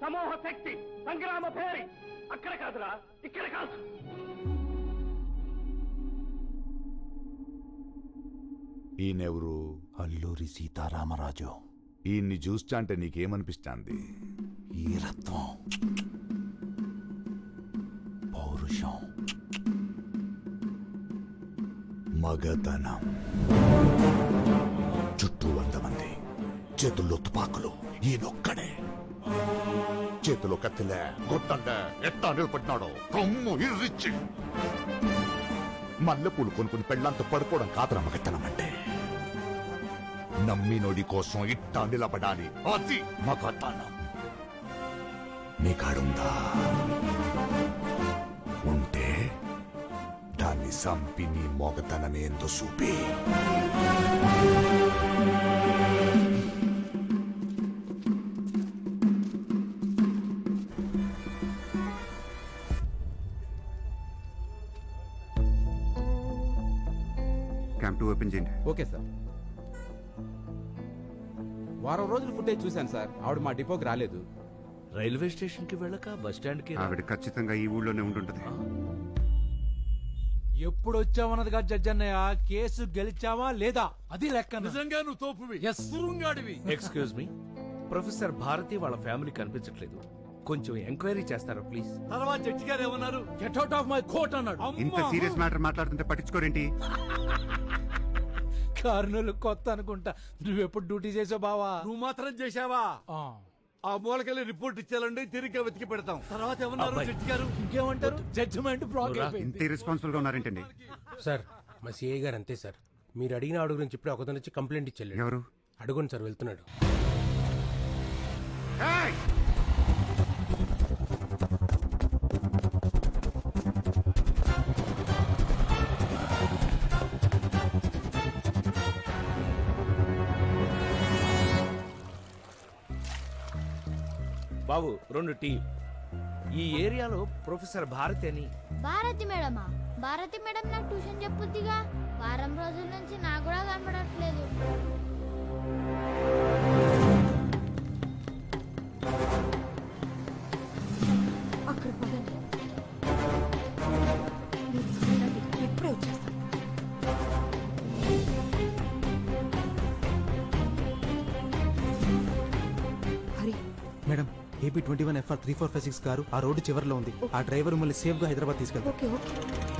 సమూహ శక్తి, సంగ్రామ భేరి. అక్కడ కాదురా, ఇక్కడ కాదు. ఈయనెవరు? అల్లూరి సీతారామరాజు. ఈయన్ని చూస్తా అంటే నీకేమనిపిస్తాంది? ఈరత్వం, పౌరుషం, మగతనం. చుట్టూ 100 మంది, చేతుల్లో తుపాకులు. ఈయనొక్కడే చేతిలో కత్తిలే, గొట్టండే. ఎట్టా నిలబడినాడు, కొమ్ము ఇర్రిచ్చి. మల్లెపూలు కొనుక్కుని పెళ్ళంతా పడుకోవడం కాదురా మగతనం అంటే. నమ్మినోడి కోసం ఇట్టా నిలబడాలి, అది మగతనం. నీ కాడుందా? ఉంటే దాన్ని సంపి నీ మగతనమేందో చూపి. క్యాంప్ ఓపెన్ చేయండి. Okay sir. వారం రోజులు ఫుటేజ్ చూశాను సార్. ఆవిడ మా డిపోకి రాలేదు. రైల్వే స్టేషన్ కి వెళ్ళక బస్ స్టాండ్ కి ఆవిడ ఖచ్చితంగా ఈ ఊళ్ళోనే ఉండుంటది. ఎప్పుడు వచ్చామన్నదిగా జడ్జి అన్నయ్య, కేసు గెలిచావా లేదా అది లెక్క. నిజంగా నువ్వు తోపువి, గురుంగాడివి. ఎక్స్క్యూజ్ మీ, ప్రొఫెసర్ భారతి వాళ్ళ ఫ్యామిలీ కనిపించట్లేదు. కొంచెం ఎంక్వైరీ చేస్తారా ప్లీజ్? తర్వాత జడ్జి గారు ఏమన్నారు? Get out of my court అన్నాడు. ఇంత సీరియస్ మ్యాటర్ మాట్లాడుతుంటే పట్టించుకోరేంటి? కర్నూలు కొత్త అనుకుంటా. నువ్వెప్పుడు డ్యూటీ చేసావు బావా? నువ్వు మాత్రం చేశావా? ఆ మూలకెళ్ళి రిపోర్ట్ ఇచ్చాలండి, తిరిగి వెతికి పెడతాం. తర్వాత ఏమన్నారు జడ్జి గారు? ఇంకేమంటారు? జడ్జిమెంట్ ఇంత ఇర్రెస్పాన్సిబుల్ గా ఉన్నారేంటండి? సార్, మా సిఐ గారు అంతే సార్. మీరు అడిగిన అడుగు గురించి ఇప్పుడే ఒకదాని వచ్చి కంప్లైంట్ ఇచ్చారు. ఎవరు? అడుగుని సార్, వెళ్తున్నాడు. బాబు 2 టీ. ఈ ఏరియాలో ప్రొఫెసర్ భారతి అని. భారతి మేడమా? భారతి మేడం నాకు ట్యూషన్ చెప్పుద్దిగా. వారం రోజుల నుంచి నాకు కూడా కనపడట్లేదు. ఇప్పుడే వచ్చేస్తాను. Hari madam, AP 21 FR 3456 car ఆ రోడ్డు చివరిలో ఉంది. ఆ డ్రైవర్ మిమ్మల్ని సేఫ్ గా హైదరాబాద్ తీసుకెళ్తారు. Okay okay.